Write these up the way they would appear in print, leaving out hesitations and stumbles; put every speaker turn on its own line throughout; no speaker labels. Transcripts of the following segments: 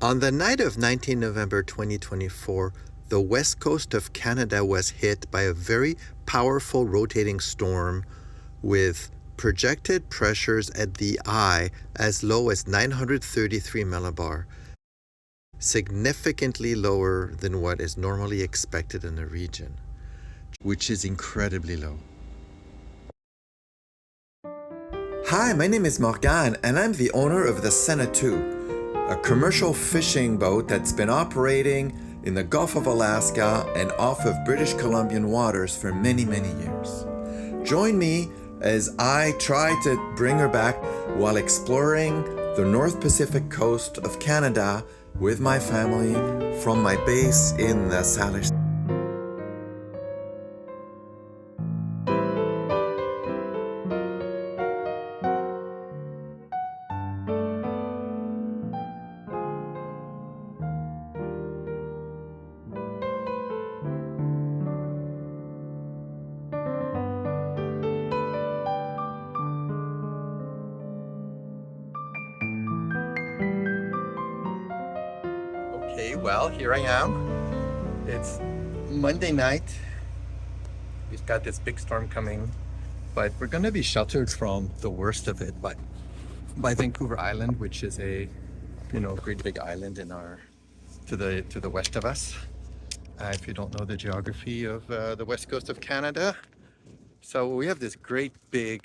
On the night of 19 November 2024, the west coast of Canada was hit by a very powerful rotating storm with projected pressures at the eye as low as 933 millibar, significantly lower than what is normally expected in the region, which is incredibly low. Hi, my name is Morgane, and I'm the owner of the Sena 2, a commercial fishing boat that's been operating in the Gulf of Alaska and off of British Columbian waters for many, many years. Join me as I try to bring her back while exploring the North Pacific coast of Canada with my family from my base in the Salish. Okay, well, here I am. It's Monday night. We've got this big storm coming, but we're going to be sheltered from the worst of it by Vancouver Island, which is a, great big island in to the west of us. If you don't know the geography of the west coast of Canada, so we have this great big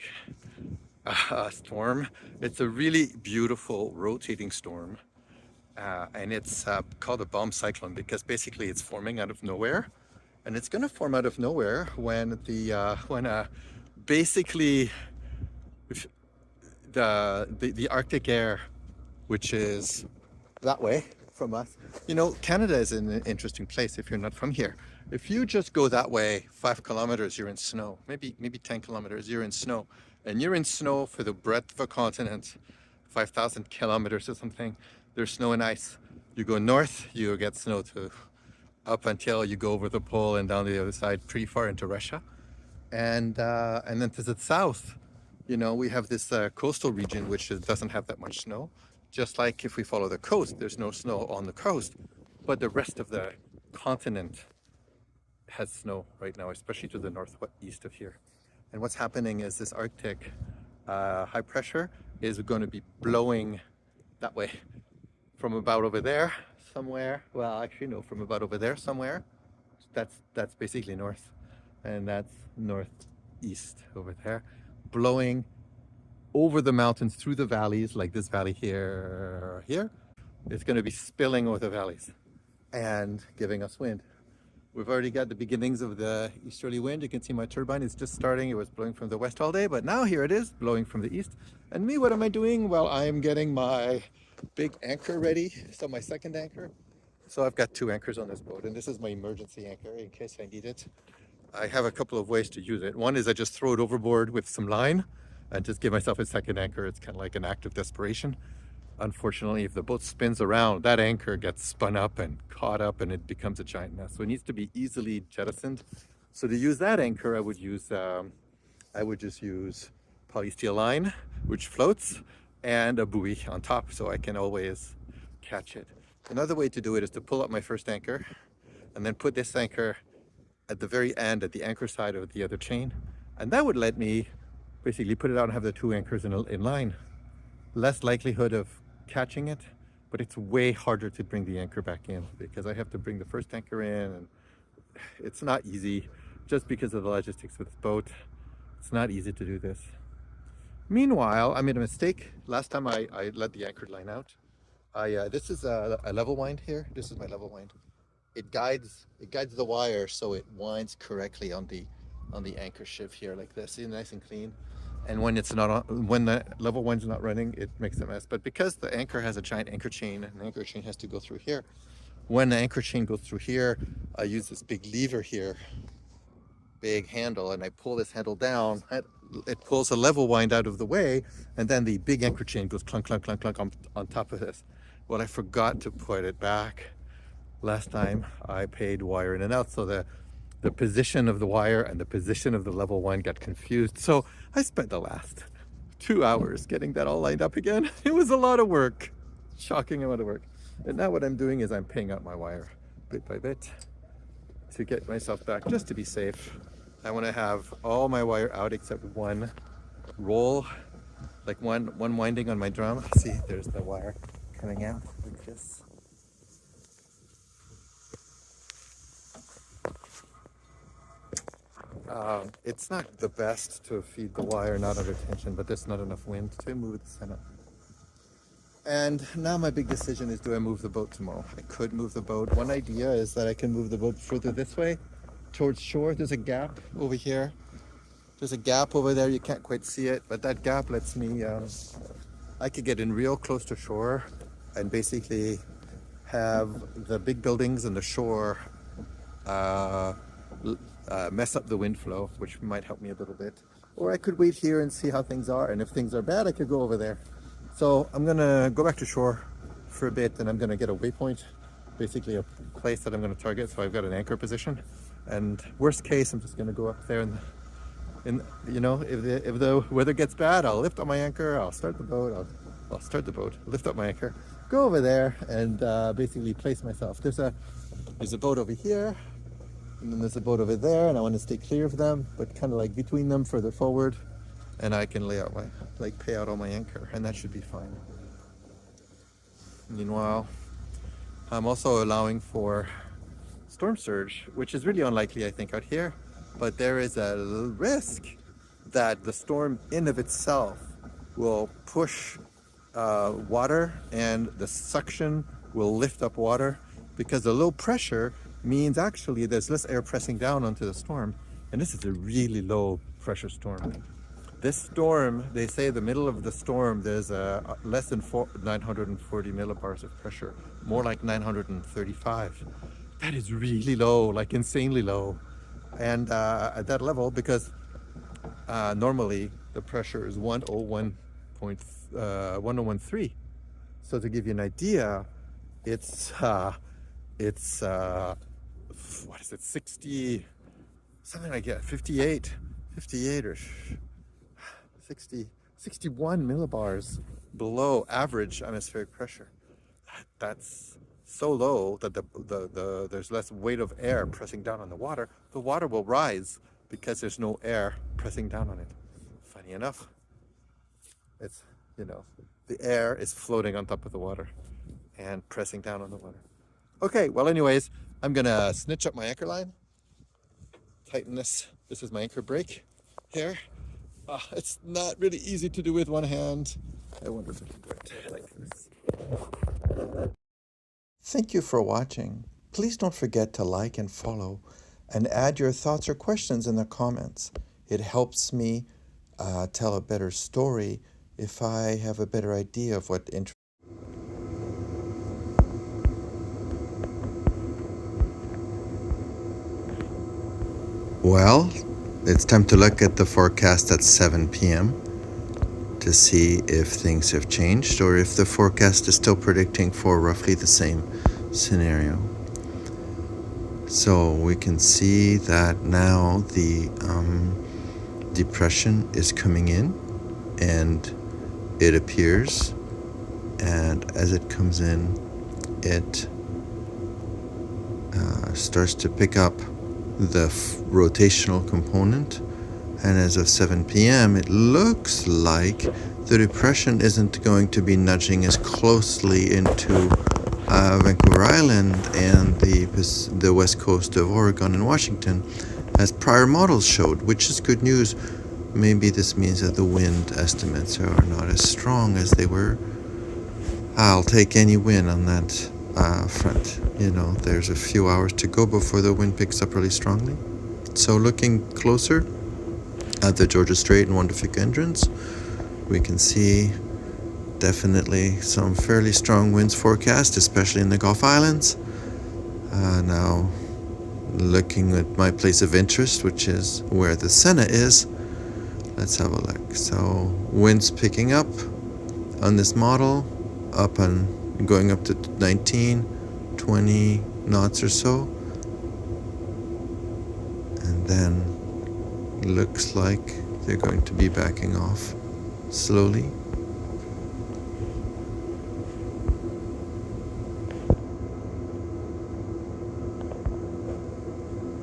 storm. It's a really beautiful rotating storm. And it's called a bomb cyclone because basically it's forming out of nowhere, and it's going to form out of nowhere when basically the Arctic air, which is that way from us. Canada is an interesting place if you're not from here. If you just go that way 5 kilometers, you're in snow. Maybe 10 kilometers, you're in snow, and you're in snow for the breadth of a continent, 5,000 kilometers or something. There's snow and ice. You go north, you get snow up until you go over the pole and down the other side, pretty far into Russia. And then to the south, we have this coastal region which doesn't have that much snow. Just like if we follow the coast, there's no snow on the coast, but the rest of the continent has snow right now, especially to the northeast of here. And what's happening is this Arctic high pressure is going to be blowing that way. From about over there somewhere, well, actually no, from about over there somewhere, that's basically north, and that's northeast over there, blowing over the mountains through the valleys, like this valley here. It's going to be spilling over the valleys and giving us wind. We've already got the beginnings of the easterly wind. You can see my turbine is just starting. It was blowing from the west all day, but now here it is blowing from the east. And me, what am I doing? Well, I'm getting my big anchor ready, so my second anchor. So I've got 2 anchors on this boat, and this is my emergency anchor in case I need it. I have a couple of ways to use it. One is I just throw it overboard with some line and just give myself a second anchor. It's kind of like an act of desperation. Unfortunately, if the boat spins around, that anchor gets spun up and caught up, and it becomes a giant mess. So it needs to be easily jettisoned. So to use that anchor, I would just use polysteel line, which floats, and a buoy on top, so I can always catch it. Another way to do it is to pull up my first anchor and then put this anchor at the very end, at the anchor side of the other chain, and that would let me basically put it out and have the 2 anchors in line. Less likelihood of catching it, but it's way harder to bring the anchor back in because I have to bring the first anchor in, and it's not easy just because of the logistics of this boat. It's not easy to do this. Meanwhile, I made a mistake. Last time I let the anchored line out. This is a level wind here. This is my level wind. It guides the wire so it winds correctly on the anchor sheave here like this. See, nice and clean. And when it's not on, when the level wind's not running, it makes a mess. But because the anchor has a giant anchor chain, and the anchor chain has to go through here, when the anchor chain goes through here, I use this big lever here, big handle, and I pull this handle down. It pulls a level wind out of the way, and then the big anchor chain goes clunk, clunk, clunk, clunk on top of this. Well, I forgot to put it back. Last time I paid wire in and out, so the position of the wire and the position of the level wind got confused. So I spent the last 2 hours getting that all lined up again. It was a lot of work, shocking amount of work. And now what I'm doing is I'm paying out my wire bit by bit to get myself back, just to be safe. I want to have all my wire out except one roll, like one winding on my drum. See, there's the wire coming out like this. It's not the best to feed the wire not under tension, but there's not enough wind to move the Sena. And now my big decision is, do I move the boat tomorrow? I could move the boat. One idea is that I can move the boat further this way towards shore. There's a gap over here. There's a gap over there. You can't quite see it, but that gap lets me, I could get in real close to shore and basically have the big buildings and the shore mess up the wind flow, which might help me a little bit. Or I could wait here and see how things are, and if things are bad, I could go over there. So I'm gonna go back to shore for a bit, and I'm gonna get a waypoint, basically a place that I'm gonna target. So I've got an anchor position, and worst case, I'm just gonna go up there and you know, if the weather gets bad, I'll lift up my anchor, I'll start the boat, I'll start the boat, lift up my anchor, go over there, and basically place myself. There's a boat over here, and then there's a boat over there, and I want to stay clear of them, but kind of like between them further forward, and I can lay out my, like, pay out all my anchor, and that should be fine. Meanwhile, I'm also allowing for storm surge, which is really unlikely, I think, out here, but there is a risk that the storm in of itself will push water, and the suction will lift up water, because the low pressure means actually there's less air pressing down onto the storm, and this is a really low pressure storm. This storm, they say the middle of the storm, there's less than 940 millibars of pressure, more like 935. That is really low, like insanely low. And at that level, because normally the pressure is 1013. So to give you an idea, it's what is it, 60, something like that, 58 or 60, 61 millibars below average atmospheric pressure. That's so low that there's less weight of air pressing down on the water. The water will rise because there's no air pressing down on it. Funny enough, it's, you know, the air is floating on top of the water and pressing down on the water. Okay, well anyways, I'm gonna snitch up my anchor line, tighten this. This is my anchor brake here. It's not really easy to do with one hand. I wonder if I can do it like this. Thank you for watching. Please don't forget to like and follow, and add your thoughts or questions in the comments. It helps me tell a better story if I have a better idea of what interests. Well, it's time to look at the forecast at 7 p.m. to see if things have changed or if the forecast is still predicting for roughly the same scenario. So we can see that now the depression is coming in, and it appears, and as it comes in, it starts to pick up the rotational component, and as of 7 p.m. it looks like the depression isn't going to be nudging as closely into Vancouver Island and the west coast of Oregon and Washington as prior models showed, which is good news. Maybe this means that the wind estimates are not as strong as they were. I'll take any win on that front. You know, there's a few hours to go before the wind picks up really strongly. So looking closer at the Georgia Strait and Juan de Fuca entrance, we can see definitely some fairly strong winds forecast, especially in the Gulf Islands. Now looking at my place of interest, which is where the Sena is, let's have a look. So winds picking up on this model, up and going up to 19, 20 knots or so, and then looks like they're going to be backing off slowly.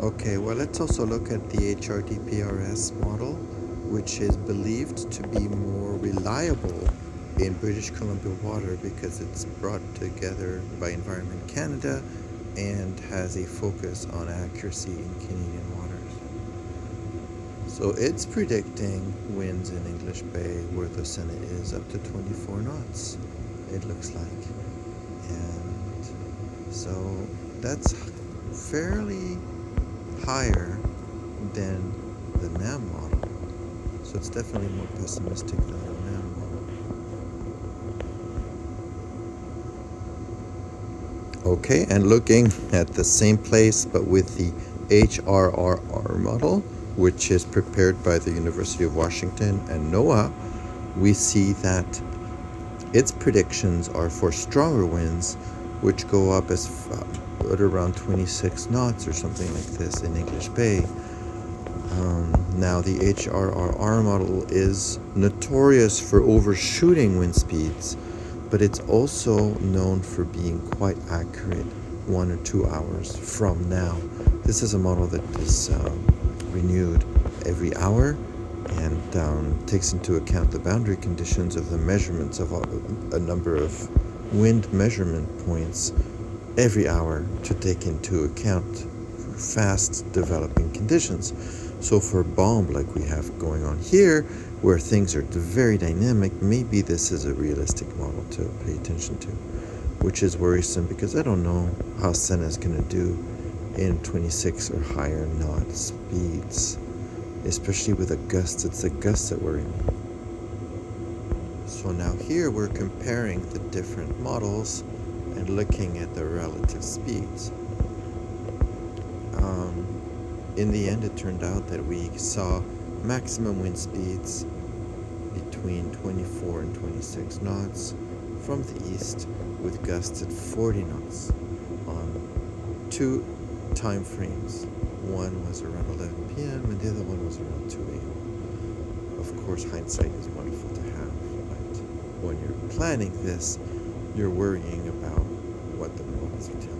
Okay, well, let's also look at the HRDPRS model, which is believed to be more reliable in British Columbia water because it's brought together by Environment Canada and has a focus on accuracy in Canadian waters. So it's predicting winds in English Bay where the Sena is up to 24 knots, it looks like. And so that's fairly higher than the NAM model. So it's definitely more pessimistic than the NAM model. Okay, and looking at the same place but with the HRRR model, which is prepared by the University of Washington and NOAA, we see that its predictions are for stronger winds, which go up as at around 26 knots or something like this in English Bay. Now, the HRRR model is notorious for overshooting wind speeds, but it's also known for being quite accurate 1 or 2 hours from now. This is a model that is renewed every hour and takes into account the boundary conditions of the measurements of a number of wind measurement points every hour to take into account fast developing conditions. So for a bomb like we have going on here, where things are very dynamic, maybe this is a realistic model to pay attention to, which is worrisome because I don't know how Sena is going to do in 26 or higher knot speeds, especially with the gusts. It's the gusts that worry me. So now here we're comparing the different models and looking at the relative speeds. In the end, it turned out that we saw maximum wind speeds between 24 and 26 knots from the east, with gusts at 40 knots on 2 time frames. One was around 11 p.m. and the other one was around 2 a.m. Of course, hindsight is wonderful to have, but when you're planning this, you're worrying about what the models are telling you.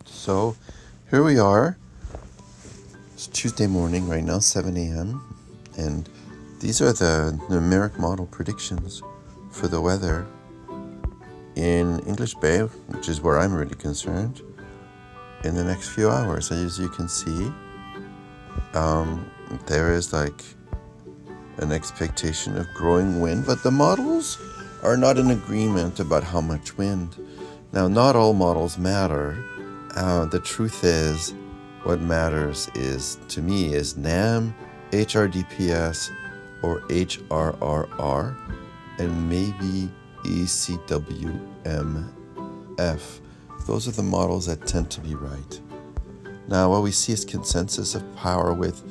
So here we are. It's Tuesday morning right now, 7 a.m. And these are the numeric model predictions for the weather in English Bay, which is where I'm really concerned, in the next few hours. As you can see, there is like an expectation of growing wind, but the models are not in agreement about how much wind. Now, not all models matter. The truth is, what matters is, to me, is NAM, HRDPS, or HRRR, and maybe ECWMF. Those are the models that tend to be right. Now, what we see is consensus of power with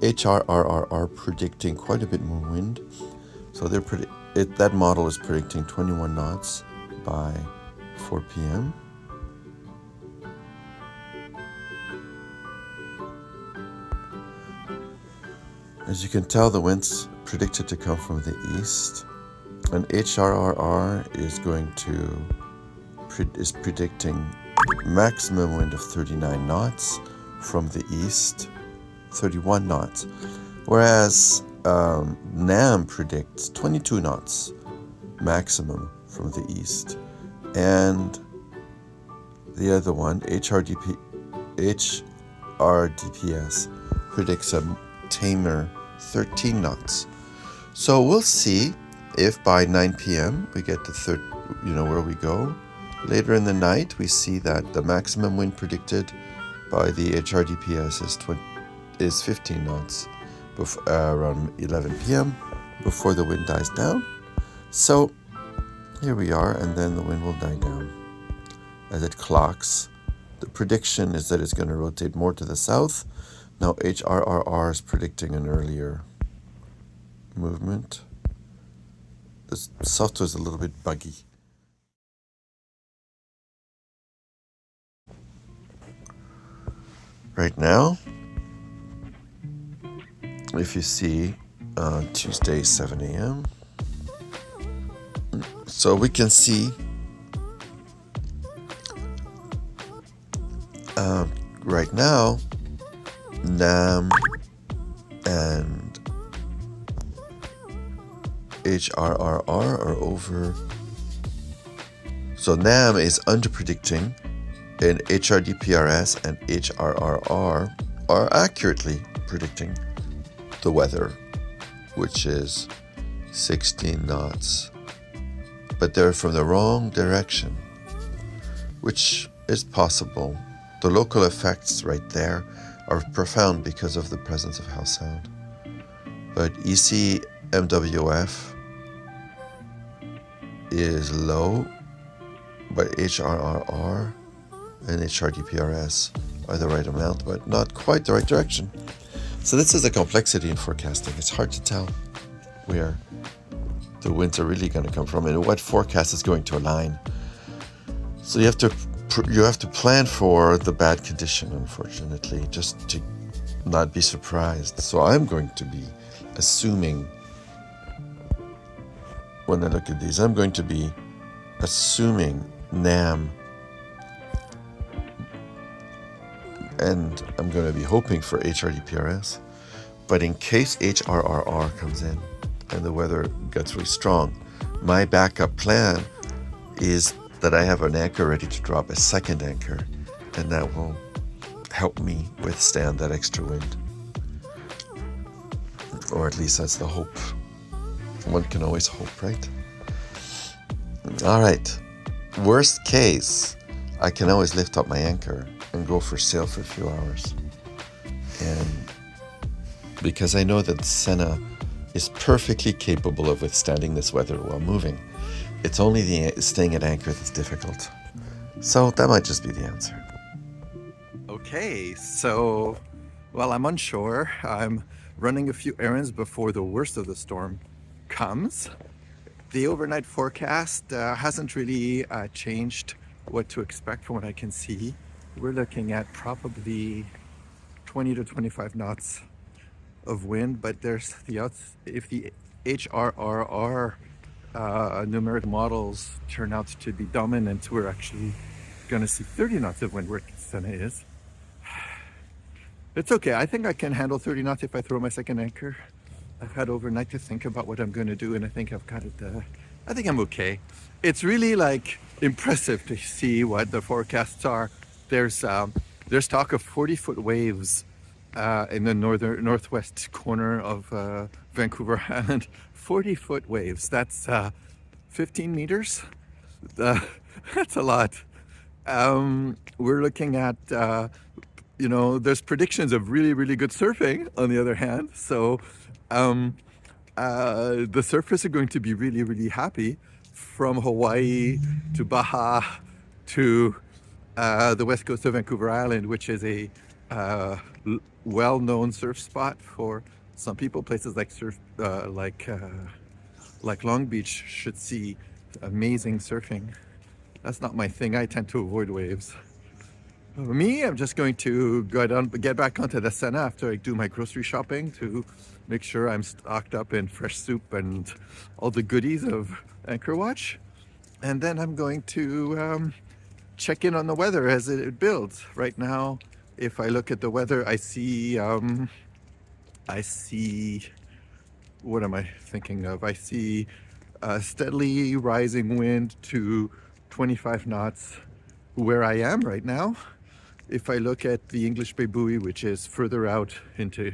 HRRR predicting quite a bit more wind. So that model is predicting 21 knots by 4 p.m. As you can tell, the wind's predicted to come from the east, and HRRR is predicting maximum wind of 39 knots from the east, 31 knots, whereas NAM predicts 22 knots maximum from the east, and the other one, HRDPS, predicts a tamer 13 knots. So we'll see if by 9 p.m. we get to where we go. Later in the night, we see that the maximum wind predicted by the HRDPS is 15 knots around 11 p.m. before the wind dies down. So here we are, and then the wind will die down as it clocks. The prediction is that it's going to rotate more to the south. Now HRRR is predicting an earlier movement.
The software is a little bit buggy. Right now, if you see Tuesday 7 a.m. So we can see right now NAM and HRRR are over. So NAM is underpredicting, and HRDPRS and HRRR are accurately predicting the weather, which is 16 knots. But they're from the wrong direction, which is possible. The local effects right there are profound because of the presence of house sound. But ECMWF is low, but HRRR and HRDPRS are the right amount, but not quite the right direction. So this is the complexity in forecasting. It's hard to tell where the winds are really going to come from and what forecast is going to align. So you have to plan for the bad condition, unfortunately, just to not be surprised. So I'm going to be assuming, when I look at these, I'm going to be assuming NAM, and I'm going to be hoping for HRDPRS. But in case HRRR comes in and the weather gets really strong, my backup plan is that I have an anchor ready to drop, a second anchor, and that will help me withstand that extra wind. Or at least that's the hope. One can always hope, right? All right. Worst case, I can always lift up my anchor and go for sail for a few hours. And because I know that Sena is perfectly capable of withstanding this weather while moving. It's only the staying at anchor that's difficult. So that might just be the answer.
Okay, so while I'm on shore, I'm running a few errands before the worst of the storm comes. The overnight forecast hasn't really changed what to expect from what I can see. We're looking at probably 20 to 25 knots of wind, but there's if the HRRR numeric models turn out to be dominant, we're actually going to see 30 knots of wind where Sena is. It's okay. I think I can handle 30 knots if I throw my second anchor. I've had overnight to think about what I'm going to do, and I think I've got it. I think I'm okay. It's really like impressive to see what the forecasts are. There's talk of 40-foot waves in the northwest corner of Vancouver Island. 40-foot waves. That's 15 meters. That's a lot. We're looking at, there's predictions of really, really good surfing on the other hand. So the surfers are going to be really, really happy from Hawaii to Baja to the west coast of Vancouver Island, which is a well-known surf spot for some people. Places like Long Beach should see amazing surfing. That's not my thing. I tend to avoid waves. Me, I'm just going to get back onto the Sena after I do my grocery shopping to make sure I'm stocked up in fresh soup and all the goodies of Anchor Watch. And then I'm going to check in on the weather as it builds. Right now, if I look at the weather, I see, what am I thinking of? I see steadily rising wind to 25 knots where I am right now. If I look at the English Bay buoy, which is further out into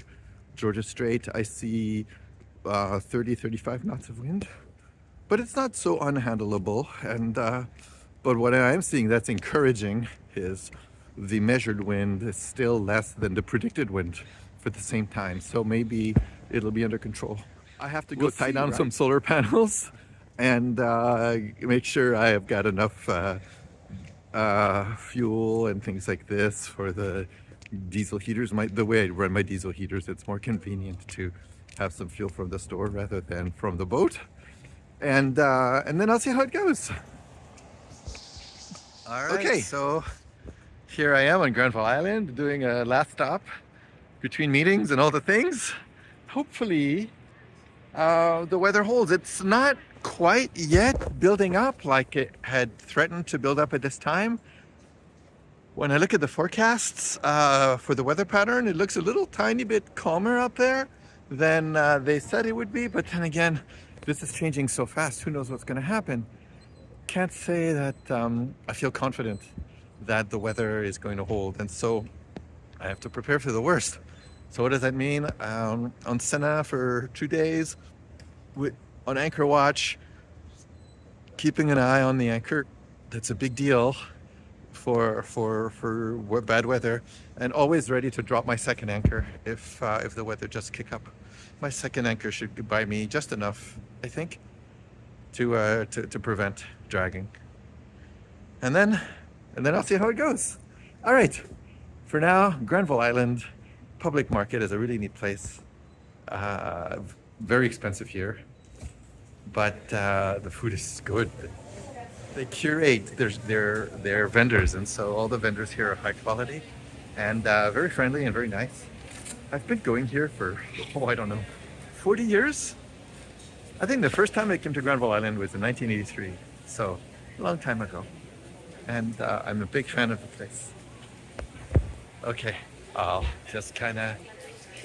Georgia Strait, I see 35 knots of wind. But it's not so unhandleable. And but what I am seeing that's encouraging is the measured wind is still less than the predicted wind for the same time. So maybe it'll be under control. I have to go tie down some solar panels and make sure I have got enough fuel and things like this for the diesel heaters. The way I run my diesel heaters, it's more convenient to have some fuel from the store rather than from the boat. and then I'll see how it goes. All right,
Okay.
so here I am on Granville Island doing a last stop between meetings and all the things. Hopefully, the weather holds. It's not quite yet building up like it had threatened to build up at this time. When I look at the forecasts for the weather pattern, it looks a little tiny bit calmer up there than they said it would be. But then again, this is changing so fast. Who knows what's going to happen? Can't say that I feel confident that the weather is going to hold. And so I have to prepare for the worst. So what does that mean? On Sena for 2 days, on anchor watch, keeping an eye on the anchor. That's a big deal for bad weather, and always ready to drop my second anchor if the weather just kick up. My second anchor should buy me just enough, I think, to prevent dragging. And then I'll see how it goes. All right. For now, Granville Island public market is a really neat place. Very expensive here, but the food is good. They curate their vendors, and so all the vendors here are high quality and very friendly and very nice. I've been going here for, I don't know, 40 years? I think the first time I came to Granville Island was in 1983, so a long time ago. And I'm a big fan of the place. Okay, I'll just kind of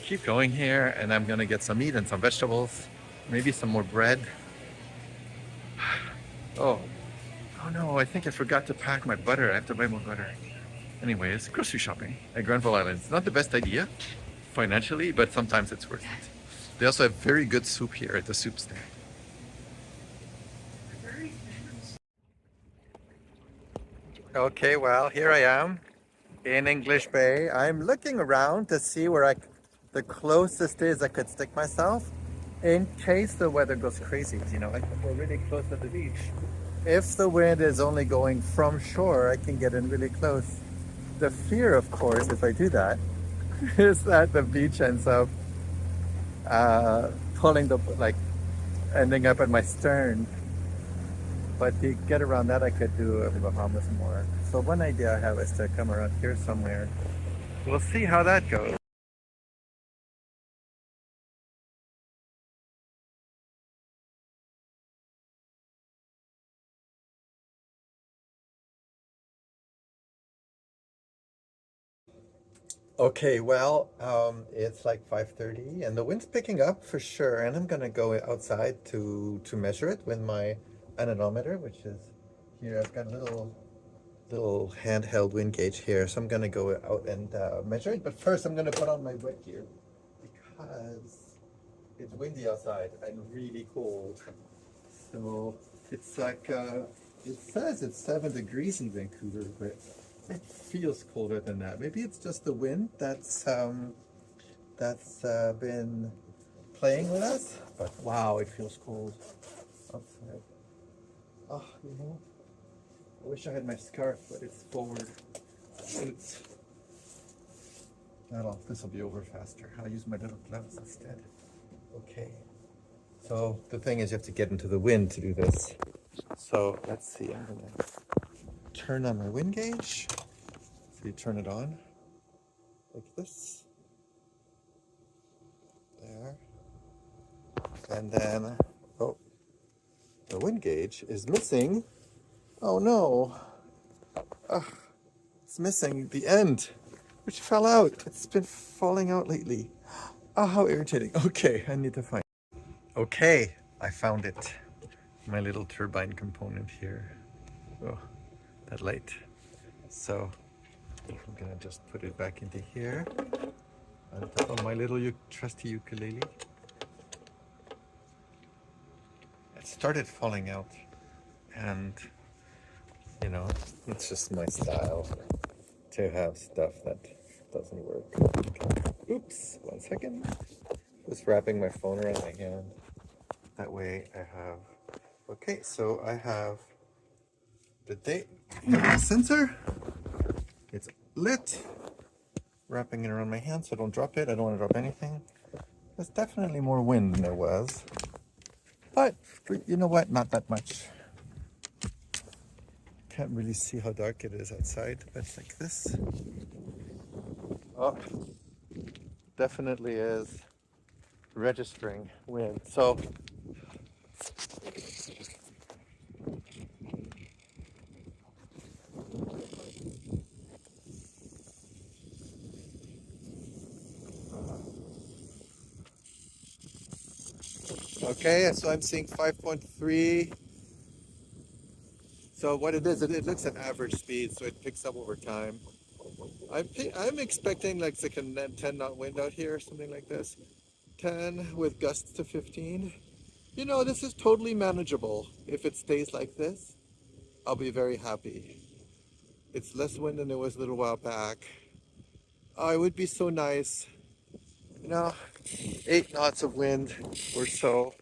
keep going here, and I'm gonna get some meat and some vegetables, maybe some more bread. Oh no, I think I forgot to pack my butter. I have to buy more butter. Anyways, grocery shopping at Granville Island. It's not the best idea financially, but sometimes it's worth it. They also have very good soup here at the soup stand. Okay, well, here I am in English Bay. I'm looking around to see where the closest is I could stick myself in case the weather goes crazy. You know, we're really close to the beach. If the wind is only going from shore, I can get in really close. The fear, of course, if I do that, is that the beach ends up ending up at my stern. But to get around that, I could do a Bahamas more. So one idea I have is to come around here somewhere. We'll see how that goes. Okay, well, it's like 5:30 and the wind's picking up for sure. And I'm gonna go outside to measure it with my anemometer, which is here. I've got a little handheld wind gauge here, so I'm gonna go out and measure it. But first, I'm gonna put on my wet gear because it's windy outside and really cold. So it's like it says it's 7 degrees in Vancouver, but it feels colder than that. Maybe it's just the wind that's been playing with us. But wow, it feels cold outside. Oh, you know, I wish I had my scarf, but it's forward. It's this will be over faster. I'll use my little gloves instead. Okay. So the thing is, you have to get into the wind to do this. So let's see. I'm gonna turn on my wind gauge. So you turn it on like this. There. And then, oh, the wind gauge is missing. Oh no. It's missing the end, which fell out. It's been falling out lately. Oh, how irritating. Okay, I need to find it. Okay, I found it. My little turbine component here. Oh, that light. So I'm gonna just put it back into here on top of my little trusty ukulele. It started falling out, and you know, it's just my style to have stuff that doesn't work. Okay. Oops, 1 second. Just wrapping my phone around my hand. That way I have, okay, so I have the date sensor. It's lit. Wrapping it around my hand so I don't drop it. I don't want to drop anything. There's definitely more wind than there was. But you know what? Not that much. Can't really see how dark it is outside, but it's like this. Oh, definitely is registering wind. So okay, so I'm seeing 5.3. So what it is, it looks at average speed, so it picks up over time. I'm expecting like a 10 knot wind out here, something like this. 10 with gusts to 15. You know, this is totally manageable. If it stays like this, I'll be very happy. It's less wind than it was a little while back. Oh, it would be so nice. You know, 8 knots of wind or so.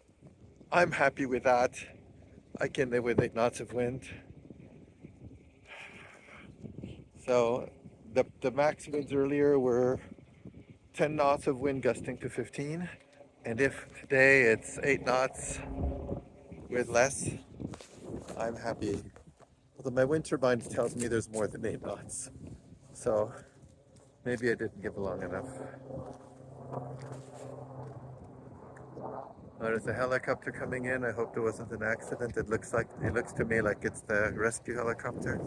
I'm happy with that. I can live with 8 knots of wind. So the max winds earlier were 10 knots of wind gusting to 15. And if today it's 8 knots with less, I'm happy. Although my wind turbine tells me there's more than 8 knots. So maybe I didn't give long enough. There's a helicopter coming in. I hope there wasn't an accident. It looks to me like it's the rescue helicopter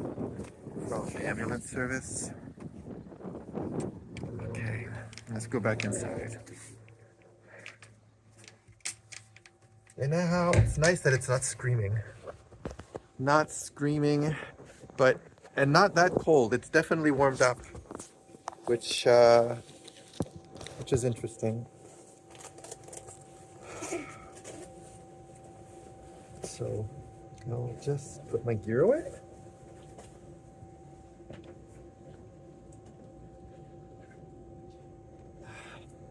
from the ambulance service. Okay, let's go back inside. And now it's nice that it's not screaming. Not screaming, but and not that cold. It's definitely warmed up, which is interesting. So I'll just put my gear away.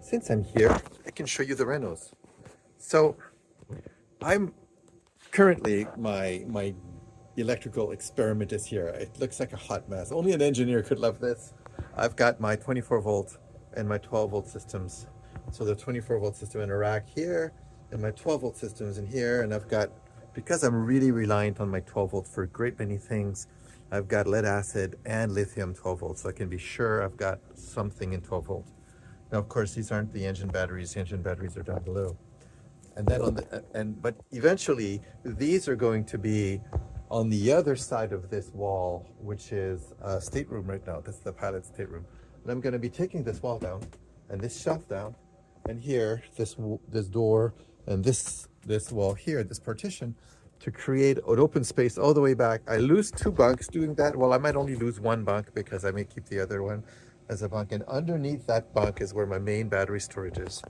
Since I'm here, I can show you the renos. So I'm currently my electrical experiment is here. It looks like a hot mess. Only an engineer could love this. I've got my 24 volt and my 12 volt systems. So the 24 volt system in a rack here and my 12 volt systems in here. And I've got, because I'm really reliant on my 12 volt for a great many things, I've got lead acid and lithium 12 volts. So I can be sure I've got something in 12 volt. Now, of course, these aren't the engine batteries. The engine batteries are down below. And then but eventually these are going to be on the other side of this wall, which is a stateroom right now. This is the pilot stateroom. And I'm going to be taking this wall down and this shelf down, and here this door and this wall here, this partition, to create an open space all the way back. I lose 2 bunks doing that. Well, I might only lose 1 bunk because I may keep the other one as a bunk. And underneath that bunk is where my main battery storage is.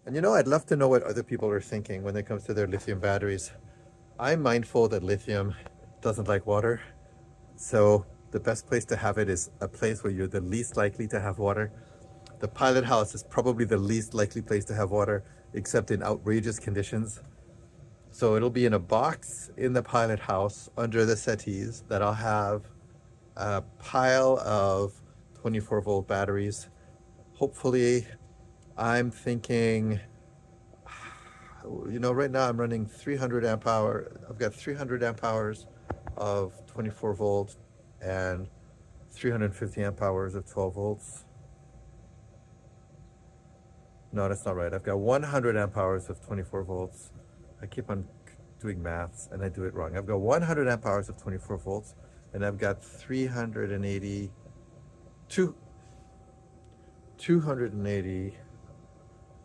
And you know, I'd love to know what other people are thinking when it comes to their lithium batteries. I'm mindful that lithium doesn't like water. So the best place to have it is a place where you're the least likely to have water. The pilot house is probably the least likely place to have water, except in outrageous conditions. So it'll be in a box in the pilot house under the settees that I'll have a pile of 24 volt batteries. Hopefully, I'm thinking, you know, right now I'm running 300 amp hour. I've got 300 amp hours of 24 volt and 350 amp hours of 12 volts. No, that's not right. I've got 100 amp hours of 24 volts. I keep on doing maths and I do it wrong. I've got 100 amp hours of 24 volts and I've got 280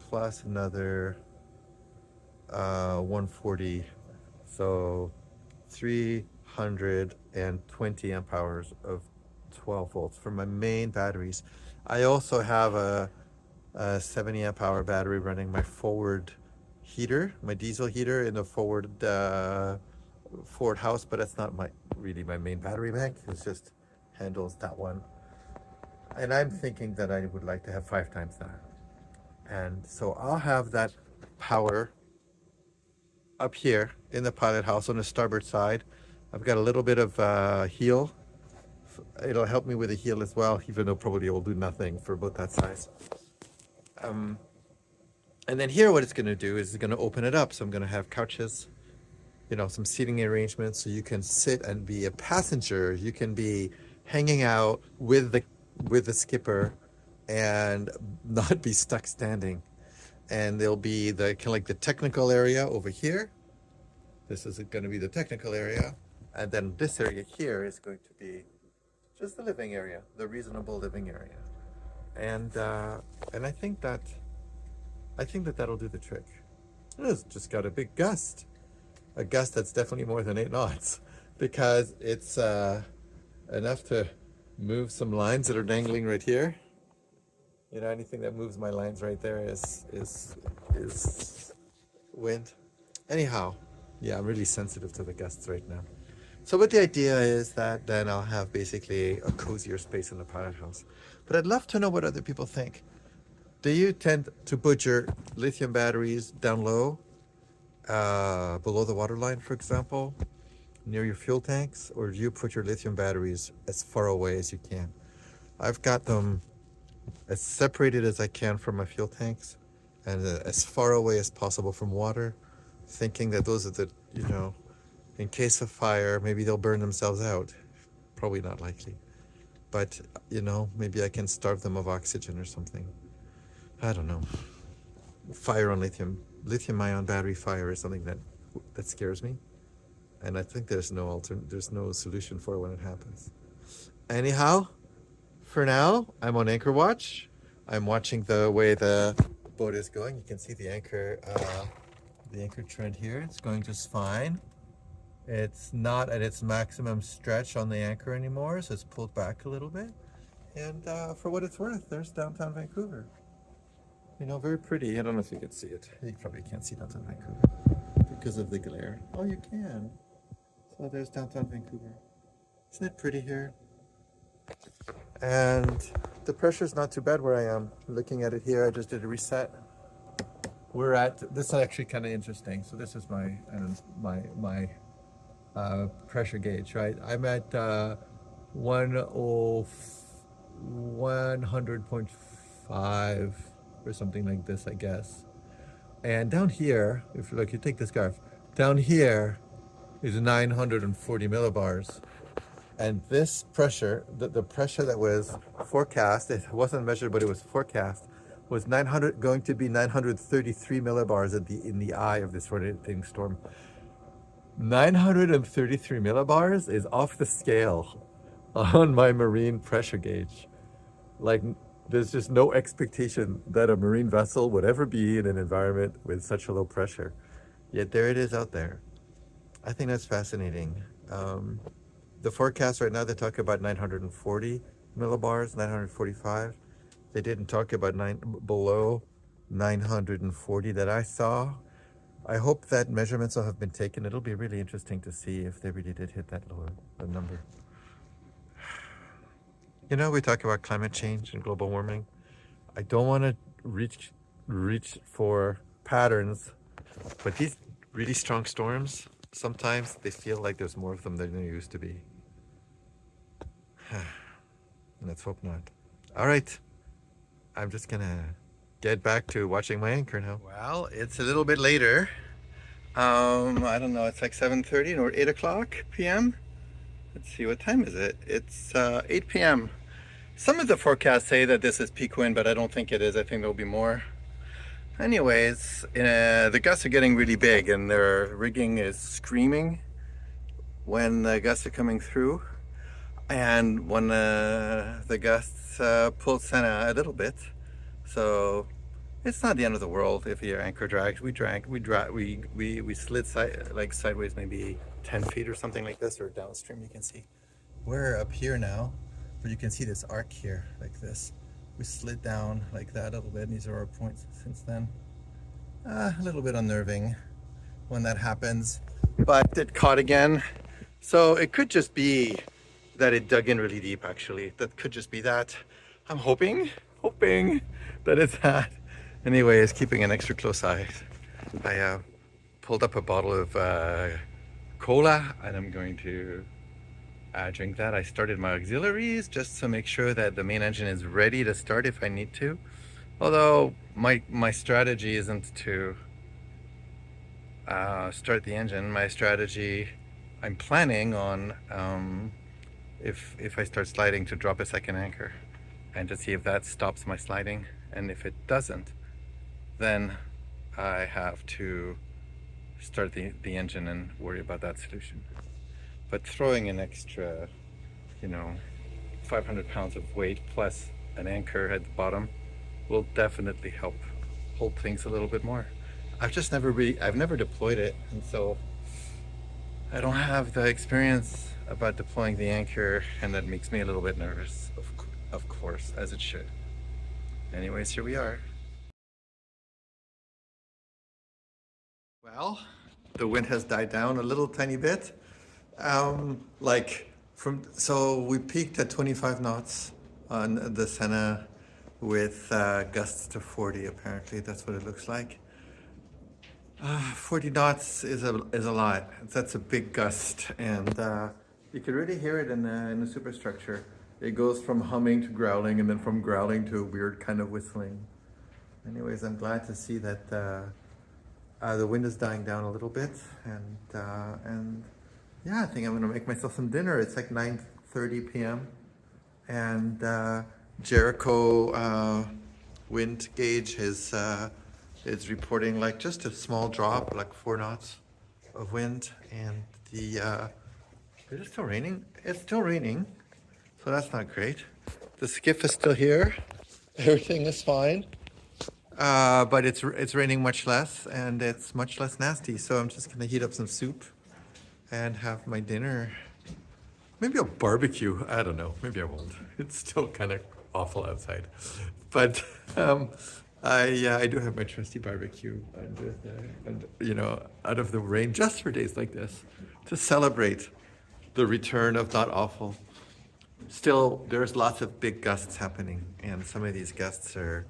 plus another 140, so 320 amp hours of 12 volts for my main batteries. I also have a 70 amp hour battery running my forward heater, my diesel heater in the forward house, but that's not really my main battery bank. It just handles that one. And I'm thinking that I would like to have 5 times that. And so I'll have that power up here in the pilot house on the starboard side. I've got a little bit of heel. It'll help me with the heel as well, even though probably it will do nothing for about that size. And then here what it's going to do is it's going to open it up. So I'm going to have couches, you know, some seating arrangements so you can sit and be a passenger. You can be hanging out with the skipper and not be stuck standing. And there'll be the kind of like the technical area over here. This is going to be the technical area, and then this area here is going to be just the living area, the reasonable living area. And I think that that'll do the trick. It has just got a big gust. A gust that's definitely more than 8 knots, because it's enough to move some lines that are dangling right here. You know, anything that moves my lines right there is wind. Anyhow, yeah, I'm really sensitive to the gusts right now. So what the idea is that then I'll have basically a cozier space in the pilot house. But I'd love to know what other people think. Do you tend to put your lithium batteries down low, below the waterline, for example, near your fuel tanks, or do you put your lithium batteries as far away as you can? I've got them as separated as I can from my fuel tanks and as far away as possible from water, thinking that those are the, you know, in case of fire, maybe they'll burn themselves out. Probably not likely. But, you know, maybe I can starve them of oxygen or something. I don't know. Fire on lithium ion battery fire is something that scares me. And I think there's no solution for it when it happens. Anyhow, for now, I'm on anchor watch. I'm watching the way the boat is going. You can see the anchor tread here. It's going just fine. It's not at its maximum stretch on the anchor anymore, so it's pulled back a little bit. And for what it's worth, there's downtown Vancouver. You know, very pretty. I don't know if you can see it. You probably can't see downtown Vancouver because of the glare. Oh, you can. So there's downtown Vancouver. Isn't it pretty here? And the pressure's not too bad where I am. Looking at it here, I just did a reset. We're at, this is actually kind of interesting. So this is my pressure gauge, right? I'm at 100.5 or something like this, I guess. And down here, if you look, you take this graph, down here is 940 millibars. And this pressure, the pressure that was forecast, it wasn't measured, but it was forecast, was going to be 933 millibars in the eye of this rotating storm. 933 millibars is off the scale on my marine pressure gauge. Like, there's just no expectation that a marine vessel would ever be in an environment with such a low pressure. Yet there it is out there. I think that's fascinating. The forecast right now, they talk about 940 millibars, 945. They didn't talk about below 940 that I saw. I hope that measurements will have been taken. It'll be really interesting to see if they really did hit that lower number. You know, we talk about climate change and global warming. I don't want to reach for patterns, but these really strong storms, sometimes they feel like there's more of them than there used to be. Let's hope not. All right. I'm just gonna get back to watching my anchor now. Well, it's a little bit later. I don't know, it's like 7:30 or 8 o'clock p.m. Let's see, what time is it? It's 8 p.m. Some of the forecasts say that this is peak wind, but I don't think it is. I think there'll be more. Anyways, the gusts are getting really big and their rigging is screaming when the gusts are coming through. And when the gusts pulled Sena a little bit, so it's not the end of the world if your anchor drags. We slid sideways maybe 10 feet or something like this, or downstream. You can see we're up here now, but you can see this arc here like this. We slid down like that a little bit. These are our points since then. A little bit unnerving when that happens, but it caught again. So it could just be that it dug in really deep, actually. That could just be that. I'm hoping that it's that. Anyways, keeping an extra close eye. I pulled up a bottle of cola and I'm going to drink that. I started my auxiliaries just to make sure that the main engine is ready to start if I need to. Although my strategy isn't to start the engine. My strategy, I'm planning on if I start sliding to drop a second anchor and to see if that stops my sliding. And if it doesn't, then I have to start the engine and worry about that solution. But throwing an extra, you know, 500 pounds of weight plus an anchor at the bottom will definitely help hold things a little bit more. I've never deployed it, and so I don't have the experience about deploying the anchor, and that makes me a little bit nervous, of course, as it should. Anyways, here we are. Well, the wind has died down a little tiny bit. So we peaked at 25 knots on the Sena with gusts to 40. Apparently, that's what it looks like. 40 knots is a lot. That's a big gust, and you can really hear it in the superstructure. It goes from humming to growling, and then from growling to a weird kind of whistling. Anyways, I'm glad to see that the wind is dying down a little bit, and yeah, I think I'm gonna make myself some dinner. It's like 9:30 p.m. and Jericho wind gauge is reporting like just a small drop, like 4 knots of wind, and is it still raining? It's still raining, so that's not great. The skiff is still here. Everything is fine. But it's raining much less, and it's much less nasty. So I'm just gonna heat up some soup and have my dinner. Maybe I'll barbecue. I don't know. Maybe I won't. It's still kind of awful outside, but I do have my trusty barbecue and out of the rain just for days like this to celebrate the return of not awful. Still, there's lots of big gusts happening, and some of these gusts are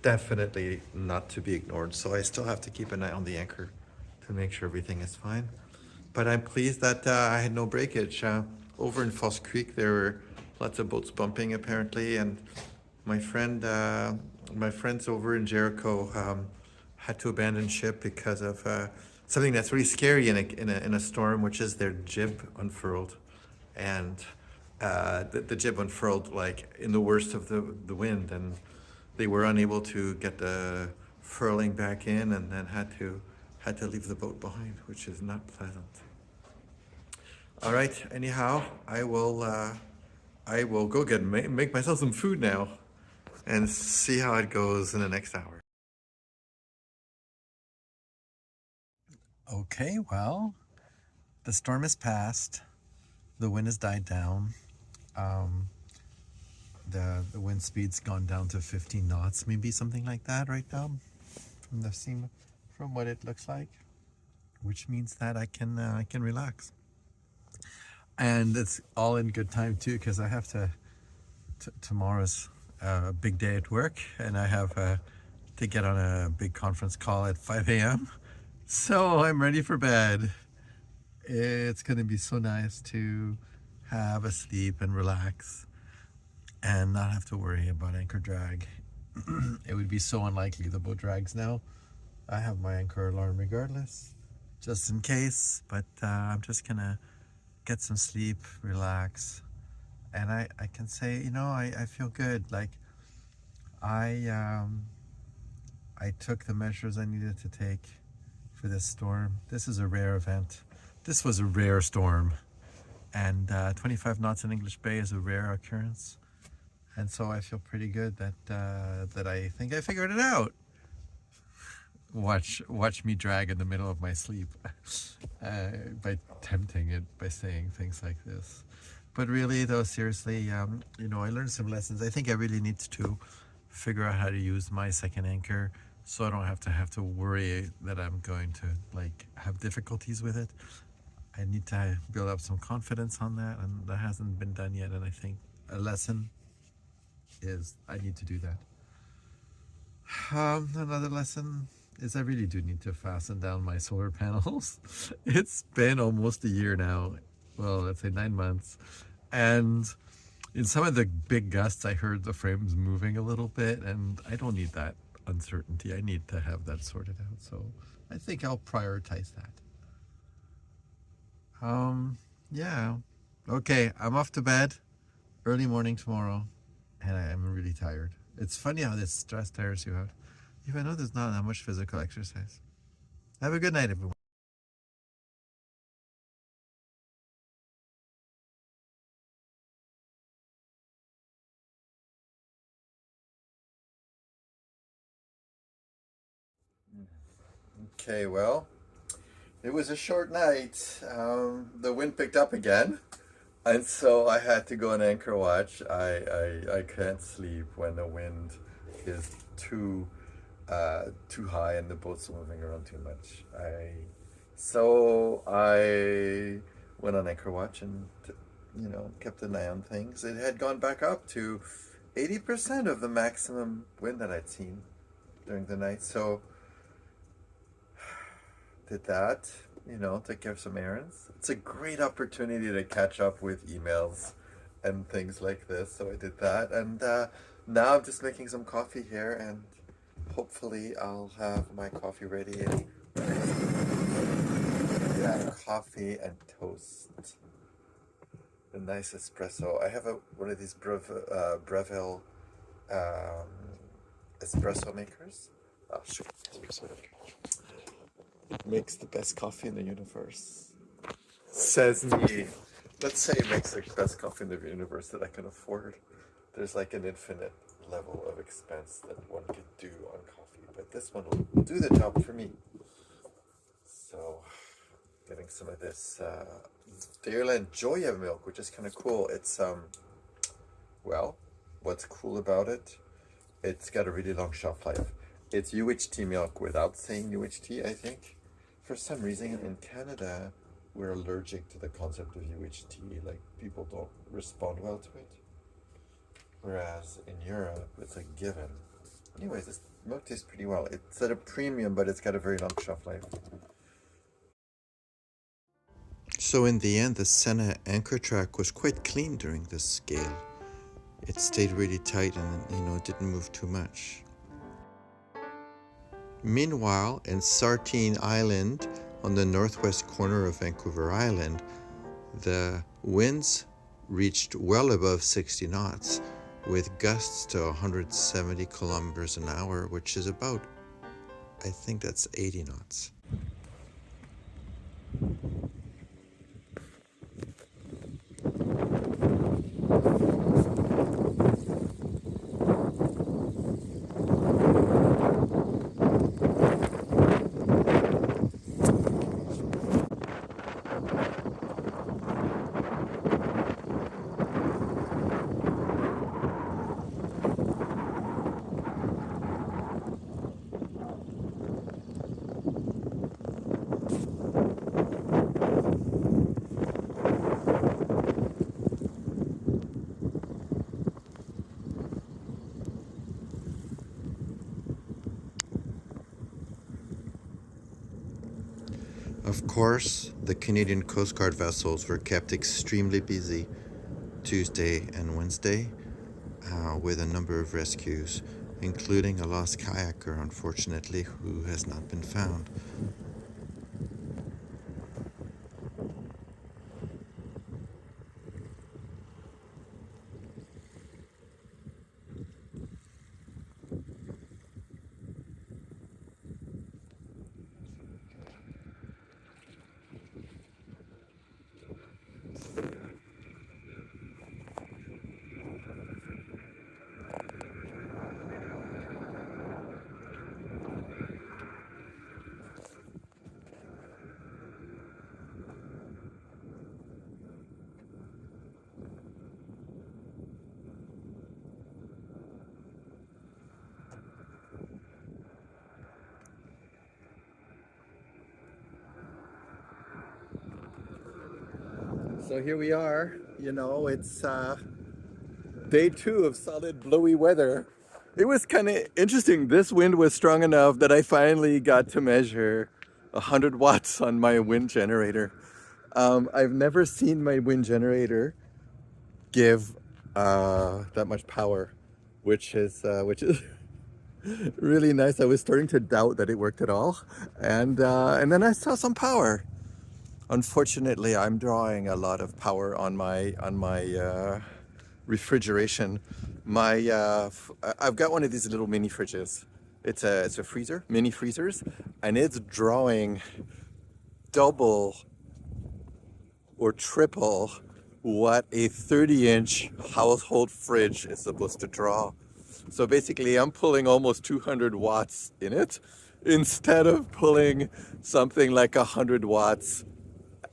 definitely not to be ignored. So I still have to keep an eye on the anchor to make sure everything is fine. But I'm pleased that I had no breakage. Over in Foss Creek, there were lots of boats bumping apparently, and my friends over in Jericho had to abandon ship because of something that's really scary in a storm, which is their jib unfurled, and the jib unfurled like in the worst of the wind, and they were unable to get the furling back in, and then had to leave the boat behind, which is not pleasant. All right. Anyhow, I will go make myself some food now, and see how it goes in the next hour. Okay. Well, the storm has passed. The wind has died down. The wind speed's gone down to 15 knots, maybe something like that right now, from what it looks like, which means that I can relax. And it's all in good time too, because I have tomorrow's a big day at work, and I have to get on a big conference call at 5 a.m. So I'm ready for bed. It's going to be so nice to have a sleep and relax and not have to worry about anchor drag. It would be so unlikely the boat drags now. I have my anchor alarm regardless, just in case, but I'm just gonna get some sleep, relax, and I can say, I feel good. Like I took the measures I needed to take for this storm. This is a rare event. This was a rare storm, and 25 knots in English Bay is a rare occurrence, and so I feel pretty good that I think I figured it out. Watch me drag in the middle of my sleep by tempting it by saying things like this. But really, though, seriously, I learned some lessons. I think I really need to figure out how to use my second anchor, so I don't have to worry that I'm going to have difficulties with it. I need to build up some confidence on that, and that hasn't been done yet. And I think a lesson is I need to do that. Another lesson is I really do need to fasten down my solar panels. It's been almost a year now. Well, let's say 9 months. And In some of the big gusts, I heard the frames moving a little bit, and I don't need that uncertainty. I need to have that sorted out. So I think I'll prioritize that. Yeah. Okay, I'm off to bed. Early morning tomorrow, and I'm really tired. It's funny how this stress tires you out, even though there's not that much physical exercise. Have a good night, everyone. Okay, well, it was a short night. The wind picked up again, and so I had to go on anchor watch. I can't sleep when the wind is too high and the boat's moving around too much. I went on anchor watch and kept an eye on things. It had gone back up to 80% of the maximum wind that I'd seen during the night. So did that, take care of some errands. It's a great opportunity to catch up with emails and things like this. So I did that, and now I'm just making some coffee here, and hopefully I'll have my coffee ready. Yeah, coffee and toast. A nice espresso. I have one of these Breville espresso makers. I'll show you. Makes the best coffee in the universe. Says me. Let's say it makes the best coffee in the universe that I can afford. There's like an infinite level of expense that one could do on coffee, but this one will do the job for me. So, getting some of this Dairyland Joya milk, which is kind of cool. It's well, what's cool about it? It's got a really long shelf life. It's UHT milk without saying UHT, I think. For some reason in Canada, we're allergic to the concept of UHT. Like, people don't respond well to it. Whereas in Europe, it's a given. Anyways, this milk tastes pretty well. It's at a premium, but it's got a very long shelf life. So in the end, the Sena anchor track was quite clean during this scale. It stayed really tight and, didn't move too much. Meanwhile, in Sartine Island, on the northwest corner of Vancouver Island, the winds reached well above 60 knots, with gusts to 170 kilometers an hour, which is about, I think that's 80 knots. Of course, the Canadian Coast Guard vessels were kept extremely busy Tuesday and Wednesday with a number of rescues, including a lost kayaker, unfortunately, who has not been found. So here we are, it's day 2 of solid blowy weather. It was kind of interesting. This wind was strong enough that I finally got to measure 100 watts on my wind generator. I've never seen my wind generator give that much power, which is really nice. I was starting to doubt that it worked at all, and then I saw some power. Unfortunately, I'm drawing a lot of power on my refrigeration. I've got one of these little mini fridges. It's a freezer, mini freezers, and it's drawing double or triple what a 30-inch household fridge is supposed to draw. So basically, I'm pulling almost 200 watts in it instead of pulling something like 100 watts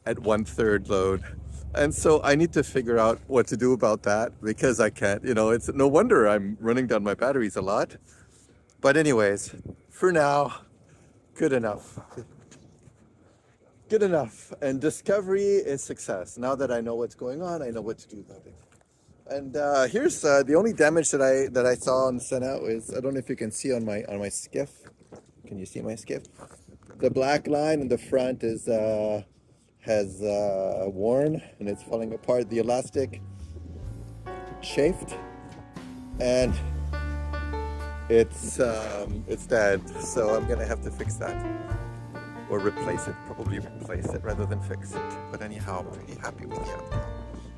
at 1/3 load. And so I need to figure out what to do about that, because I can't, it's no wonder I'm running down my batteries a lot. But anyways, for now, good enough. Good enough. And discovery is success. Now that I know what's going on, I know what to do about it. And here's the only damage that I saw on Sena is, I don't know if you can see on my skiff. Can you see my skiff? The black line in the front has worn and it's falling apart. The elastic chafed and it's dead. So I'm gonna have to fix that or replace it. Probably replace it rather than fix it. But anyhow, I'm pretty happy with the outcome.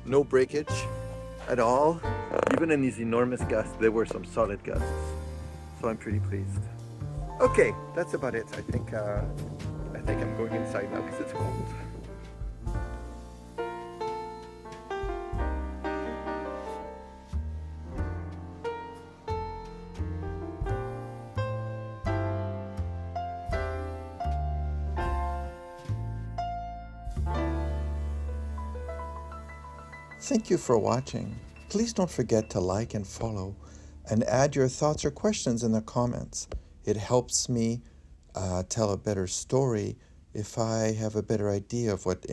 No breakage at all. Even in these enormous gusts, there were some solid gusts. So I'm pretty pleased. Okay, that's about it. I think I'm going inside now because it's cold. Thank you for watching. Please don't forget to like and follow and add your thoughts or questions in the comments. It helps me tell a better story if I have a better idea of what